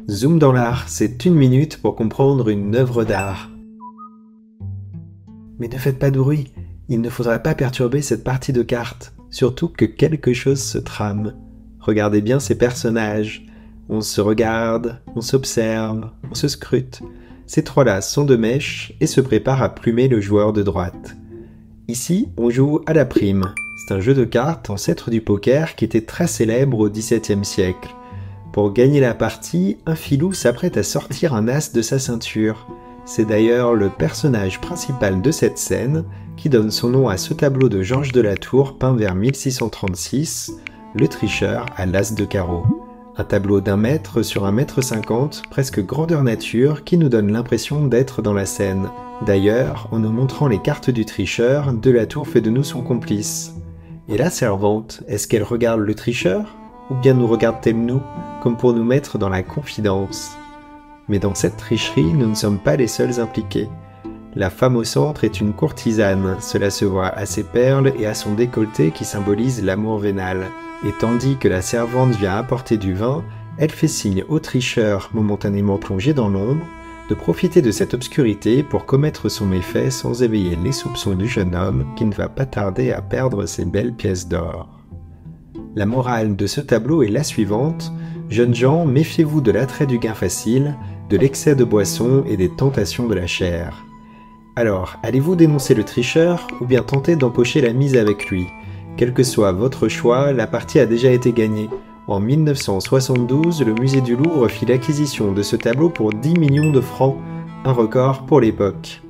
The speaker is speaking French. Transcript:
Zoom dans l'art, c'est 1 minute pour comprendre une œuvre d'art. Mais ne faites pas de bruit, il ne faudra pas perturber cette partie de cartes, surtout que quelque chose se trame. Regardez bien ces personnages. On se regarde, on s'observe, on se scrute. Ces trois-là sont de mèche et se préparent à plumer le joueur de droite. Ici, on joue à la prime. C'est un jeu de cartes ancêtre du poker qui était très célèbre au XVIIe siècle. Pour gagner la partie, un filou s'apprête à sortir un as de sa ceinture. C'est d'ailleurs le personnage principal de cette scène qui donne son nom à ce tableau de Georges de la Tour peint vers 1636, Le tricheur à l'as de carreau. Un tableau d'1 mètre sur 1,50 m, presque grandeur nature, qui nous donne l'impression d'être dans la scène. D'ailleurs, en nous montrant les cartes du tricheur, de la Tour fait de nous son complice. Et la servante, est-ce qu'elle regarde le tricheur? Ou bien nous regarde-t-elle nous, comme pour nous mettre dans la confidence? Mais dans cette tricherie, nous ne sommes pas les seuls impliqués. La femme au centre est une courtisane, cela se voit à ses perles et à son décolleté qui symbolise l'amour vénal. Et tandis que la servante vient apporter du vin, elle fait signe au tricheur, momentanément plongé dans l'ombre, de profiter de cette obscurité pour commettre son méfait sans éveiller les soupçons du jeune homme qui ne va pas tarder à perdre ses belles pièces d'or. La morale de ce tableau est la suivante: jeunes gens, méfiez-vous de l'attrait du gain facile, de l'excès de boisson et des tentations de la chair. Alors, allez-vous dénoncer le tricheur ou bien tenter d'empocher la mise avec lui? Quel que soit votre choix, la partie a déjà été gagnée. En 1972, le musée du Louvre fit l'acquisition de ce tableau pour 10 millions de francs, un record pour l'époque.